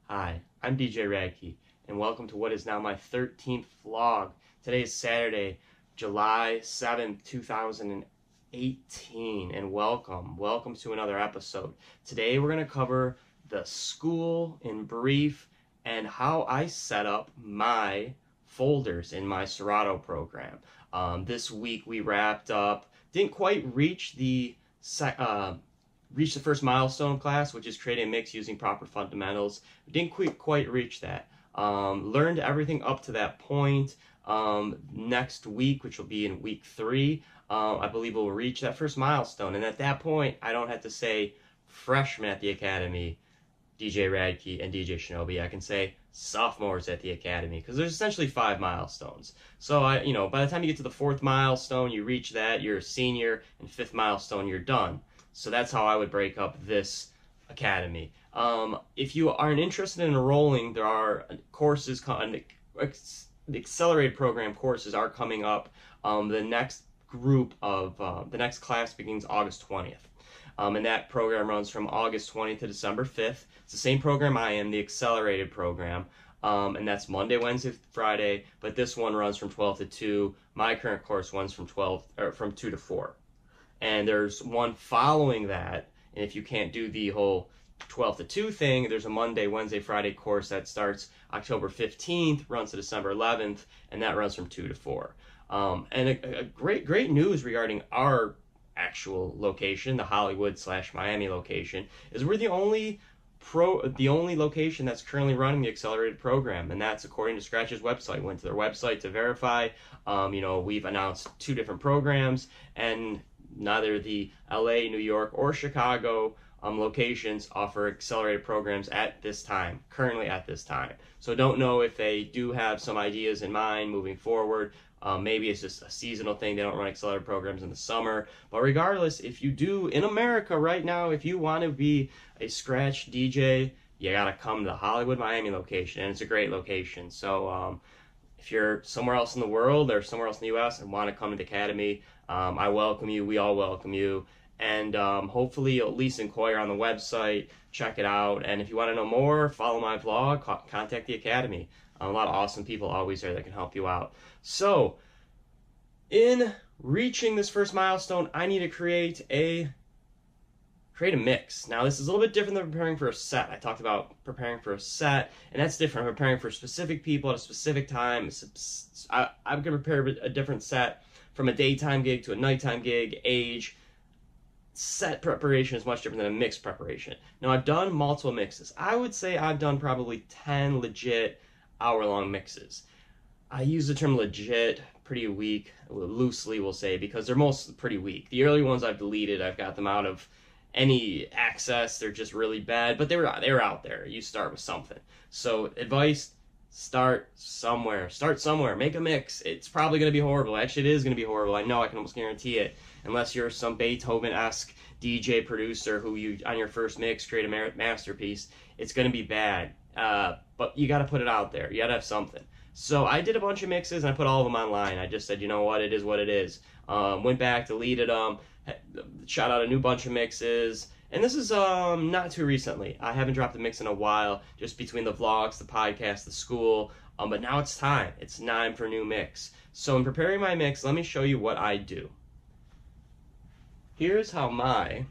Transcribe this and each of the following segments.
Hi, I'm DJ Rad Key, and welcome to what is now my 13th vlog. Today is Saturday, July 7th, 2018, and welcome to another episode. Today we're going to cover the school in brief and how I set up my folders in my Serato program. This week we wrapped up, didn't quite reach the first milestone class, which is creating a mix using proper fundamentals. We didn't quite reach that. Learned everything up to that point. Next week, which will be in week 3, I believe we'll reach that first milestone. And at that point, I don't have to say freshman at the academy, DJ Rad Key and DJ Shinobi. I can say sophomores at the academy, because there's essentially 5 milestones. So by the time you get to the 4th milestone, you reach that, you're a senior, and 5th milestone, you're done. So that's how I would break up this academy. If you aren't interested in enrolling, there are courses, the accelerated program courses are coming up. The next class begins August 20th. And that program runs from August 20th to December 5th. It's the same program I am, the accelerated program. And that's Monday, Wednesday, Friday, but this one runs from 12 to 2. My current course runs from 2 to 4. And there's one following that, and if you can't do the whole 12 to 2 thing, there's a Monday, Wednesday, Friday course that starts October 15th, runs to December 11th, and that runs from 2 to 4. And a great news regarding our actual location, the Hollywood/Miami location, is we're the only location that's currently running the accelerated program, and that's according to Scratch's website. Went to their website to verify. We've announced 2 different programs, and neither the LA, New York, or Chicago locations offer accelerated programs currently at this time. So don't know if they do have some ideas in mind moving forward. Maybe it's just a seasonal thing. They don't run accelerated programs in the summer. But regardless, if you do, in America right now, if you want to be a Scratch DJ, you got to come to the Hollywood, Miami location, and it's a great location. So if you're somewhere else in the world or somewhere else in the U.S. and want to come to the academy, I welcome you. We all welcome you. And hopefully you'll at least inquire on the website, check it out. And if you want to know more, follow my vlog, contact the academy. A lot of awesome people always there that can help you out. So in reaching this first milestone, I need to create a mix. Now, this is a little bit different than preparing for a set. I talked about preparing for a set, and that's different. I'm preparing for specific people at a specific time. I'm going to prepare a different set from a daytime gig to a nighttime gig, age. Set preparation is much different than a mix preparation. Now, I've done multiple mixes. I would say I've done probably 10 legit hour-long mixes. I use the term legit pretty weak, loosely we'll say, because they're mostly pretty weak. The early ones I've deleted. I've got them out of any access. They're just really bad, but they were out there. You start with something. So advice, start somewhere. Make a mix. It's probably going to be horrible. Actually, it is going to be horrible. I know, I can almost guarantee it. Unless you're some Beethoven-esque DJ producer who you, on your first mix, create a masterpiece. It's going to be bad. But you got to put it out there. You got to have something. So I did a bunch of mixes, and I put all of them online. I just said, you know what, it is what it is. Went back, deleted them, shot out a new bunch of mixes. And this is not too recently. I haven't dropped a mix in a while, just between the vlogs, the podcast, the school. But now it's time. It's time for a new mix. So in preparing my mix, let me show you what I do. Here's how my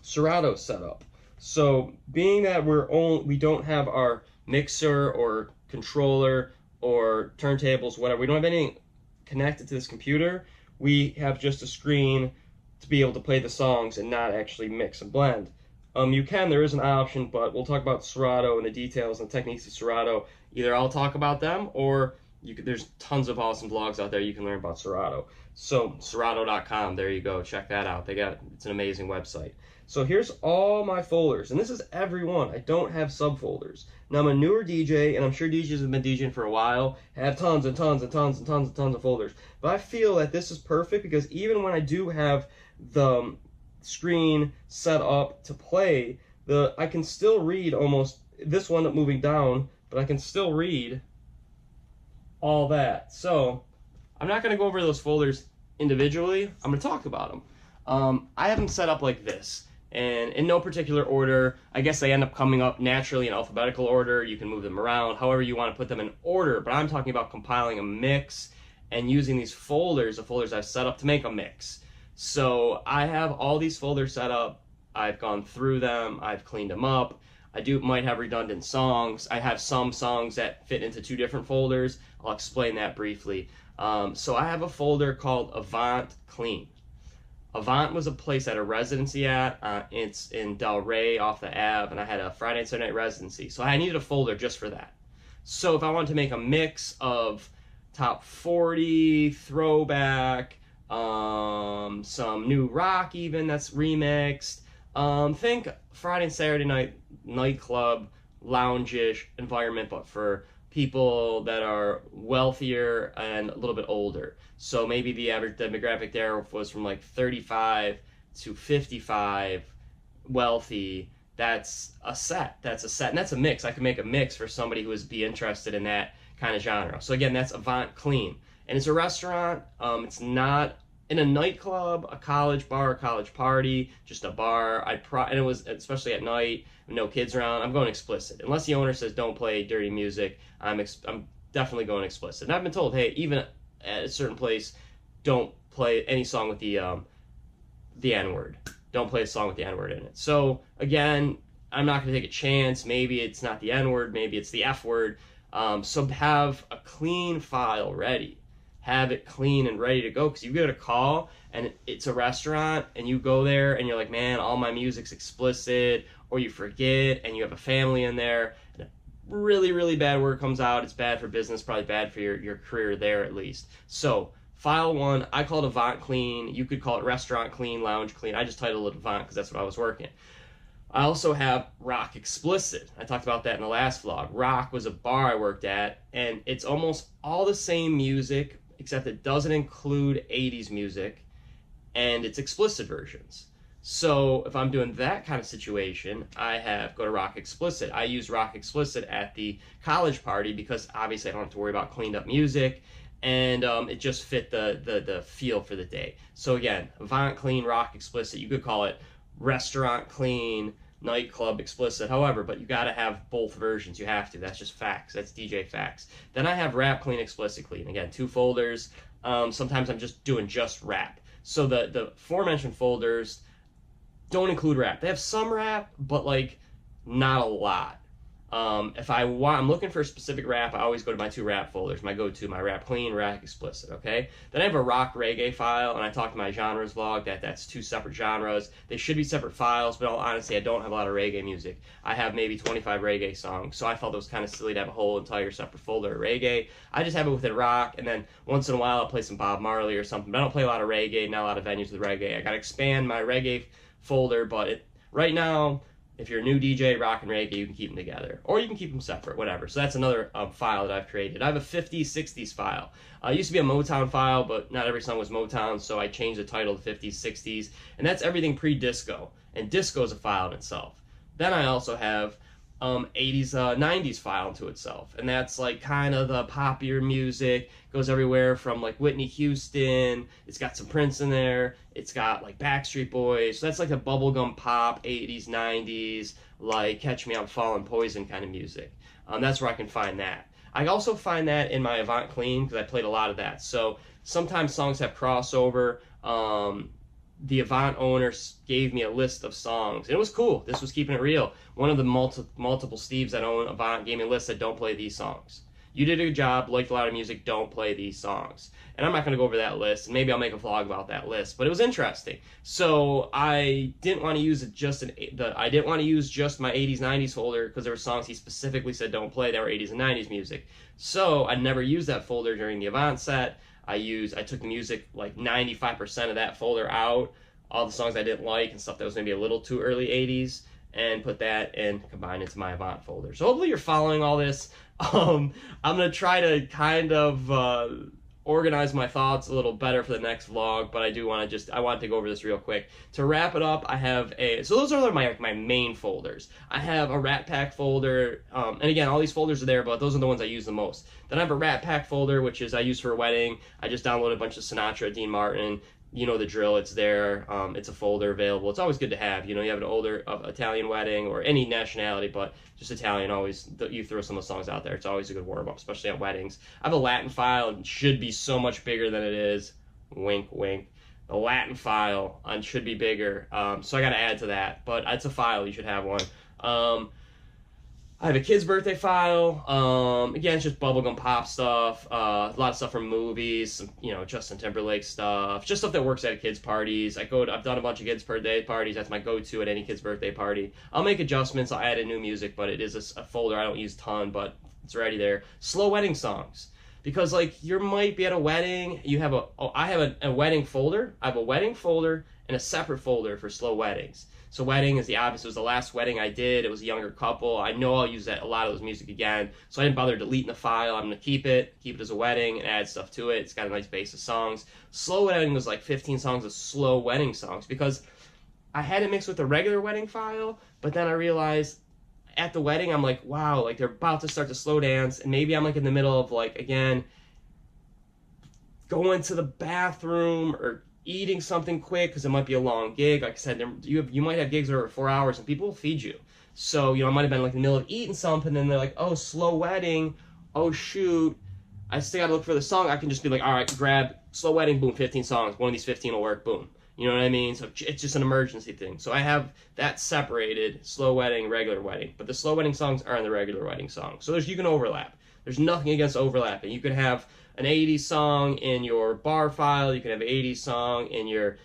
Serato's set up. So being that we don't have our mixer or controller or turntables, whatever, we don't have anything connected to this computer, we have just a screen to be able to play the songs and not actually mix and blend. There is an option, but we'll talk about Serato and the details and techniques of Serato. Either I'll talk about them, or there's tons of awesome blogs out there you can learn about Serato. So Serato.com, there you go, check that out. It's an amazing website. So here's all my folders, and this is every one. I don't have subfolders. Now, I'm a newer DJ, and I'm sure DJs have been DJing for a while, have tons and tons and tons and tons and tons of folders. But I feel that this is perfect, because even when I do have the screen set up to play, I can still read almost this one moving down, but I can still read all that. So I'm not going to go over those folders individually. I'm going to talk about them. I have them set up like this. And in no particular order. I guess they end up coming up naturally in alphabetical order. You can move them around however you want to put them in order, but I'm talking about compiling a mix and using these folders, the folders I've set up to make a mix. So I have all these folders set up. I've gone through them. I've cleaned them up. Might have redundant songs. I have some songs that fit into 2 different folders. I'll explain that briefly. So I have a folder called Avant Clean. Avant was a place I had a residency at. It's in Delray off the Ave, and I had a Friday and Saturday night residency. So I needed a folder just for that. So if I wanted to make a mix of top 40, throwback, some new rock even that's remixed, think Friday and Saturday night nightclub, lounge-ish environment, but for people that are wealthier and a little bit older. So maybe the average demographic there was from like 35 to 55, wealthy. That's a set. And that's a mix. I can make a mix for somebody who would be interested in that kind of genre. So again, that's Avant Clean. And it's a restaurant. It's not in a nightclub, a college bar, a college party, just a bar. And it was, especially at night, no kids around, I'm going explicit. Unless the owner says don't play dirty music, I'm definitely going explicit. And I've been told, hey, even at a certain place, don't play any song with the N-word. Don't play a song with the N-word in it. So again, I'm not going to take a chance. Maybe it's not the N-word, maybe it's the F-word. So have a clean file ready. Have it clean and ready to go, because you get a call and it's a restaurant and you go there and you're like, man, all my music's explicit, or you forget and you have a family in there and a really, really bad word comes out. It's bad for business, probably bad for your career there at least. So file 1, I call it Avant Clean. You could call it Restaurant Clean, Lounge Clean. I just titled it Avant because that's what I was working. I also have Rock Explicit. I talked about that in the last vlog. Rock was a bar I worked at, and it's almost all the same music, except it doesn't include 80s music, and it's explicit versions. So if I'm doing that kind of situation, go to Rock Explicit. I use Rock Explicit at the college party because obviously I don't have to worry about cleaned up music, and it just fit the feel for the day. So again, Avant Clean, Rock Explicit. You could call it Restaurant Clean, Nightclub Explicit, however, but you got to have both versions. You have to. That's just facts. That's DJ facts. Then I have Rap Clean, Explicit Clean. Again, 2 folders. Sometimes I'm just doing just rap. So the aforementioned folders don't include rap. They have some rap, but like not a lot. If I'm looking for a specific rap, I always go to my 2 rap folders. My go-to, my Rap Clean, Rap Explicit, okay? Then I have a rock reggae file, and I talked in my genres vlog that's 2 separate genres. They should be separate files, but honestly, I don't have a lot of reggae music. I have maybe 25 reggae songs, so I felt it was kind of silly to have a whole entire separate folder of reggae. I just have it within rock, and then once in a while I'll play some Bob Marley or something, but I don't play a lot of reggae, not a lot of venues with reggae. I gotta expand my reggae folder, but right now, if you're a new DJ, rock and reggae, you can keep them together. Or you can keep them separate, whatever. So that's another file that I've created. I have a 50s, 60s file. It used to be a Motown file, but not every song was Motown, so I changed the title to 50s, 60s. And that's everything pre-disco. And disco is a file in itself. Then I also have 80s, 90s file to itself. And that's like kind of the poppier music. Goes everywhere from like Whitney Houston. It's got some Prince in there. It's got like Backstreet Boys. So that's like a bubblegum pop, 80s, 90s, like Catch Me I'm Falling, Poison kind of music. That's where I can find that. I also find that in my Avant Clean because I played a lot of that. So sometimes songs have crossover. The Avant owner gave me a list of songs. And it was cool. This was keeping it real. One of the multiple Steves that own Avant gave me a list that don't play these songs. You did a good job, liked a lot of music, don't play these songs. And I'm not going to go over that list, and maybe I'll make a vlog about that list, but it was interesting. So I didn't want to use I didn't want to use just my 80s, 90s folder because there were songs he specifically said don't play that were 80s and 90s music. So I never used that folder during the Avant set. I took the music, like 95% of that folder out, all the songs I didn't like and stuff that was maybe a little too early 80s, and put that and combine it into my Avant folder. So hopefully you're following all this. I'm going to try to kind of organize my thoughts a little better for the next vlog, but I want to go over this real quick. To wrap it up, I have so those are my main folders. I have a Rat Pack folder, and again, all these folders are there, but those are the ones I use the most. Then I have a Rat Pack folder, which is I use for a wedding. I just downloaded a bunch of Sinatra, Dean Martin, you know the drill. It's there. It's a folder available. It's always good to have. You know, you have an older Italian wedding or any nationality, but just Italian. Always you throw some of the songs out there. It's always a good warm up, especially at weddings. I have a Latin file. It should be so much bigger than it is. Wink, wink. The Latin file should be bigger. So I got to add to that. But it's a file. You should have one. I have a kid's birthday file. Again, it's just bubblegum pop stuff. A lot of stuff from movies, some, you know, Justin Timberlake stuff, just stuff that works at kids' parties. I've done a bunch of kids' birthday parties. That's my go-to at any kid's birthday party. I'll make adjustments. I'll add in new music, but it is a folder I don't use a ton, but it's already there. Slow wedding songs. Because, like, you might be at a wedding, I have a wedding folder. I have a wedding folder and a separate folder for slow weddings. So wedding is the obvious. It was the last wedding I did. It was a younger couple. I know I'll use a lot of those music again. So I didn't bother deleting the file. I'm going to keep it as a wedding and add stuff to it. It's got a nice base of songs. Slow wedding was like 15 songs of slow wedding songs because I had it mixed with the regular wedding file, but then I realized at the wedding, I'm like, wow, like they're about to start the slow dance, and maybe I'm like in the middle of like, again, going to the bathroom or eating something quick because it might be a long gig. Like I said, you might have gigs that are over 4 hours and people will feed you. So, you know, I might have been like in the middle of eating something and they're like, oh, slow wedding. Oh, shoot. I still got to look for the song. I can just be like, all right, grab slow wedding, boom, 15 songs. One of these 15 will work, boom. You know what I mean? So it's just an emergency thing. So I have that separated, slow wedding, regular wedding. But the slow wedding songs are in the regular wedding songs. So you can overlap. There's nothing against overlapping. You could have an 80s song in your bar file. You can have an 80s song in your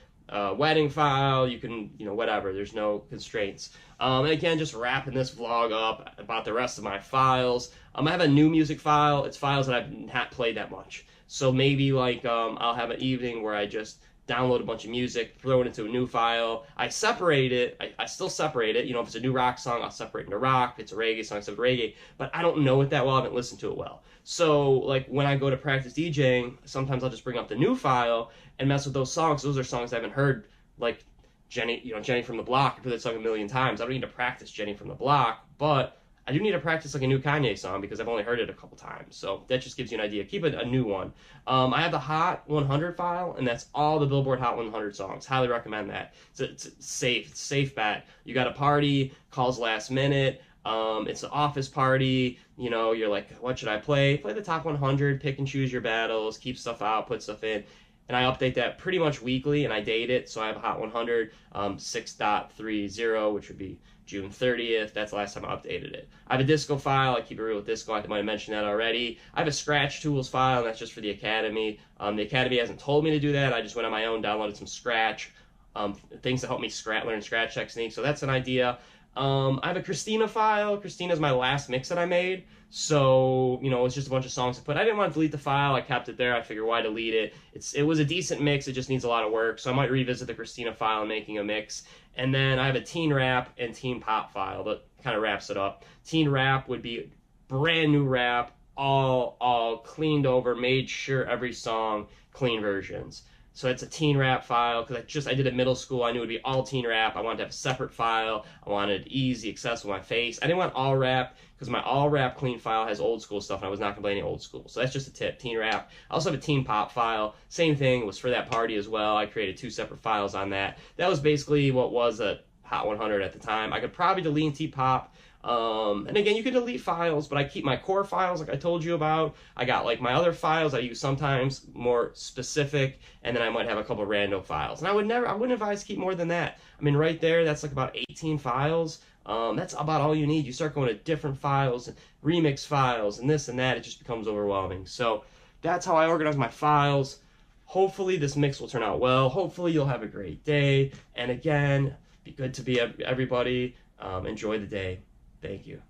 wedding file. You can, you know, whatever. There's no constraints. And again, just wrapping this vlog up about the rest of my files. I have a new music file. It's files that I've not played that much. So maybe like I'll have an evening where I just download a bunch of music, throw it into a new file. I separate it. I still separate it. You know, if it's a new rock song, I'll separate it into rock. If it's a reggae song, I'll separate reggae. But I don't know it that well. I haven't listened to it well. So, like, when I go to practice DJing, sometimes I'll just bring up the new file and mess with those songs. Those are songs I haven't heard, like Jenny from the Block. I've heard that song a million times. I don't need to practice Jenny from the Block, but I do need to practice like a new Kanye song because I've only heard it a couple times. So that just gives you an idea. Keep it a new one. I have the Hot 100 file, and that's all the Billboard Hot 100 songs. Highly recommend that. It's safe bet. You got a party, calls last minute. It's an office party. You know, you're like, what should I play? Play the top 100, pick and choose your battles, keep stuff out, put stuff in. And I update that pretty much weekly, and I date it. So I have a Hot 100 6.30, which would be June 30th. That's the last time I updated it. I have a disco file. I keep it real with disco. I might have mentioned that already. I have a Scratch Tools file, and that's just for the Academy. The Academy hasn't told me to do that. I just went on my own, downloaded some Scratch, things to help me learn Scratch techniques. So that's an idea. I have a Christina file. Christina's my last mix that I made. So, you know, it's just a bunch of songs to put. I didn't want to delete the file. I kept it there. I figured, why delete it? It was a decent mix. It just needs a lot of work. So I might revisit the Christina file and making a mix. And then I have a teen rap and teen pop file that kind of wraps it up. Teen rap would be brand new rap, all cleaned over, made sure every song, clean versions. So it's a teen rap file because I did it middle school. I knew it would be all teen rap. I wanted to have a separate file. I wanted it easy, accessible to my face. I didn't want all rap because my all rap clean file has old school stuff and I was not going to play any old school. So that's just a tip, teen rap. I also have a teen pop file. Same thing, it was for that party as well. I created 2 separate files on that. That was basically what was a Hot 100 at the time. I could probably delete teen pop. And again, you can delete files, but I keep my core files like I told you about. I got like my other files I use sometimes more specific, and then I might have a couple random files. And I wouldn't advise to keep more than that. I mean, right there, that's like about 18 files. That's about all you need. You start going to different files, and remix files, and this and that. It just becomes overwhelming. So that's how I organize my files. Hopefully this mix will turn out well. Hopefully you'll have a great day. And again, be good to be everybody. Enjoy the day. Thank you.